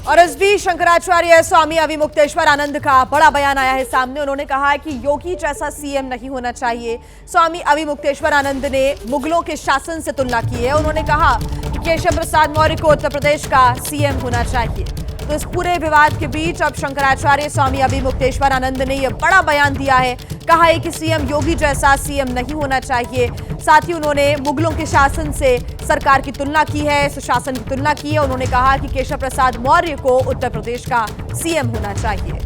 और इस बीच शंकराचार्य स्वामी अविमुक्तेश्वर आनंद का बड़ा बयान आया है सामने। उन्होंने कहा है कि योगी जैसा सीएम नहीं होना चाहिए। स्वामी अविमुक्तेश्वर आनंद ने मुगलों के शासन से तुलना की है। उन्होंने कहा कि केशव प्रसाद मौर्य को उत्तर प्रदेश का सीएम होना चाहिए। तो इस पूरे विवाद के बीच अब शंकराचार्य स्वामी अविमुक्तेश्वर आनंद ने यह बड़ा बयान दिया है। कहा है कि सीएम योगी जैसा सीएम नहीं होना चाहिए। साथ ही उन्होंने मुगलों के शासन से सरकार की तुलना की है, सुशासन की तुलना की है। उन्होंने कहा कि केशव प्रसाद मौर्य को उत्तर प्रदेश का सीएम होना चाहिए।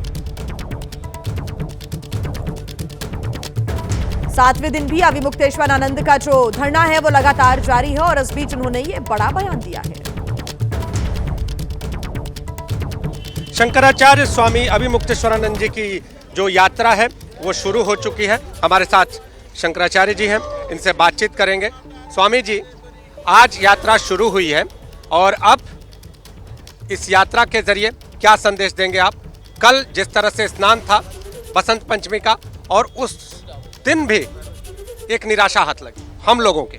7वें दिन भी अविमुक्तेश्वर आनंद का जो धरना है वो लगातार जारी है और इस बीच उन्होंने ये बड़ा बयान दिया है। शंकराचार्य स्वामी अविमुक्तेश्वरानंद जी की जो यात्रा है वो शुरू हो चुकी है। हमारे साथ शंकराचार्य जी हैं, इनसे बातचीत करेंगे। स्वामी जी, आज यात्रा शुरू हुई है और अब इस यात्रा के जरिए क्या संदेश देंगे आप? कल जिस तरह से स्नान था बसंत पंचमी का, और उस दिन भी एक निराशा हाथ लगी हम लोगों के।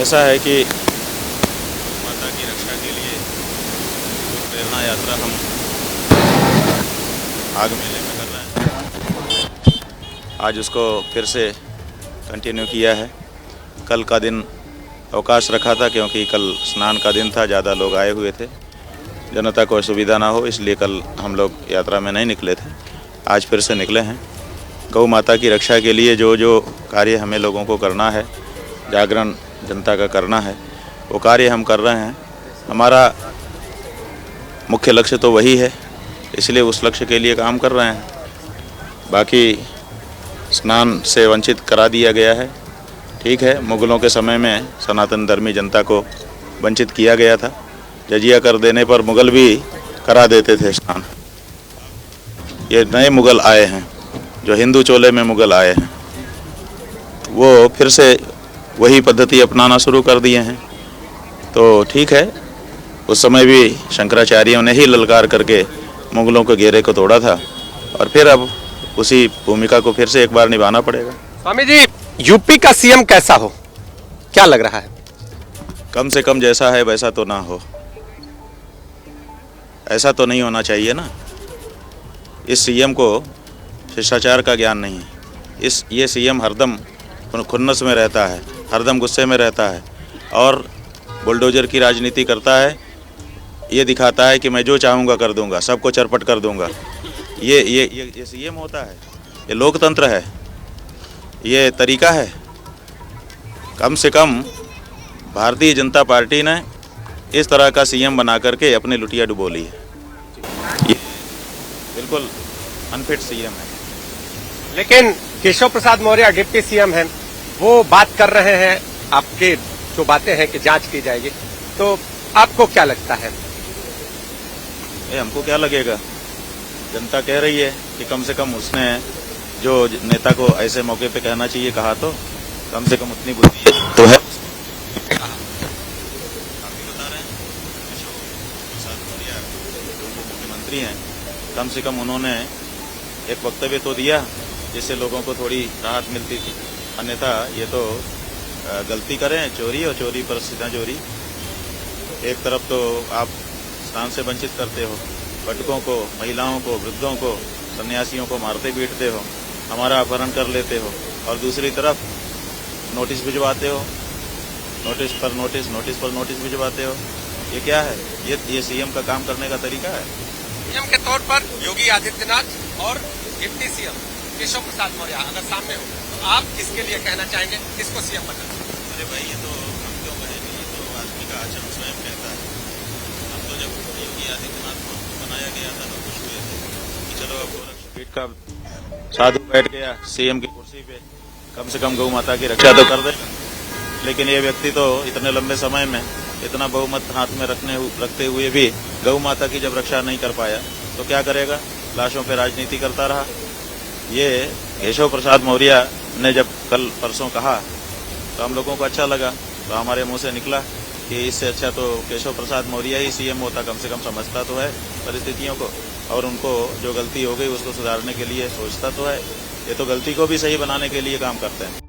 ऐसा है कि माता की रक्षा के लिए जो प्रेरणा यात्रा हम आग मेले में कर रहे हैं, आज उसको फिर से कंटिन्यू किया है। कल का दिन अवकाश रखा था क्योंकि कल स्नान का दिन था, ज़्यादा लोग आए हुए थे, जनता को असुविधा ना हो, इसलिए कल हम लोग यात्रा में नहीं निकले थे। आज फिर से निकले हैं। गौ माता की रक्षा के लिए जो जो कार्य हमें लोगों को करना है, जागरण जनता का करना है, वो कार्य हम कर रहे हैं। हमारा मुख्य लक्ष्य तो वही है, इसलिए उस लक्ष्य के लिए काम कर रहे हैं। बाकी स्नान से वंचित करा दिया गया है, ठीक है। मुगलों के समय में सनातन धर्मी जनता को वंचित किया गया था। जजिया कर देने पर मुगल भी करा देते थे स्नान। ये नए मुगल आए हैं, जो हिंदू चोले में मुगल आए हैं, वो फिर से वही पद्धति अपनाना शुरू कर दिए हैं। तो ठीक है, उस समय भी शंकराचार्यों ने ही ललकार करके मुगलों के घेरे को तोड़ा था और फिर अब उसी भूमिका को फिर से एक बार निभाना पड़ेगा। स्वामी जी, यूपी का सीएम कैसा हो, क्या लग रहा है? कम से कम जैसा है वैसा तो ना हो, ऐसा तो नहीं होना चाहिए ना। इस सीएम को शिष्टाचार का ज्ञान नहीं है। ये सीएम हरदम खुन्नस में रहता है, हरदम गुस्से में रहता है और बुलडोजर की राजनीति करता है। ये दिखाता है कि मैं जो चाहूँगा कर दूंगा, सबको चरपट कर दूंगा। ये सीएम होता है? ये लोकतंत्र है? ये तरीका है? कम से कम भारतीय जनता पार्टी ने इस तरह का सीएम बना करके अपनी लुटिया डुबो ली है। ये बिल्कुल अनफिट सीएम है। लेकिन केशव प्रसाद मौर्य डिप्टी सीएम हैं, वो बात कर रहे हैं, आपके जो बातें हैं कि जांच की जाएगी, तो आपको क्या लगता है? हमको क्या लगेगा? जनता कह रही है कि कम से कम उसने जो नेता को ऐसे मौके पे कहना चाहिए कहा, तो कम से कम उतनी बुद्धि तो है। बता रहे हैं केशव प्रसाद मौर्य जो मुख्यमंत्री हैं, कम से कम उन्होंने एक वक्तव्य तो दिया जिससे लोगों को थोड़ी राहत मिलती थी। अन्यथा ये तो गलती करें चोरी और चोरी पर सीधा चोरी। एक तरफ तो आप स्नान से वंचित करते हो, बटुकों को, महिलाओं को, वृद्धों को, सन्यासियों को मारते पीटते हो, हमारा अपहरण कर लेते हो, और दूसरी तरफ नोटिस भिजवाते हो, नोटिस पर नोटिस भिजवाते हो। ये क्या है? ये सीएम का काम करने का तरीका है? सीएम के तौर पर योगी आदित्यनाथ और डिप्टी सीएम केशव प्रसाद मौर्य अगर सामने हो, तो आप किसके लिए कहना चाहेंगे, किसको सीएम बनाना? अरे भाई, ये तो हम क्यों कहेंगे, ये तो आदमी का आचरण स्वयं कहता है। हम तो जब योगी आदित्यनाथ को बनाया गया था तो खुश हुए थे कि चलो अब गोरखपीठ का साधु बैठ गया सीएम की कुर्सी पे, कम से कम गौ माता की रक्षा तो कर देगा। लेकिन ये व्यक्ति तो इतने लंबे समय में इतना बहुमत हाथ में रखते हुए भी गौ माता की जब रक्षा नहीं कर पाया तो क्या करेगा? लाशों पे राजनीति करता रहा। ये केशव प्रसाद मौर्य ने जब कल परसों कहा तो हम लोगों को अच्छा लगा, तो हमारे मुंह से निकला कि इससे अच्छा तो केशव प्रसाद मौर्य ही सीएम होता, कम से कम समझता तो है परिस्थितियों को और उनको जो गलती हो गई उसको सुधारने के लिए सोचता तो है। ये तो गलती को भी सही बनाने के लिए काम करते हैं।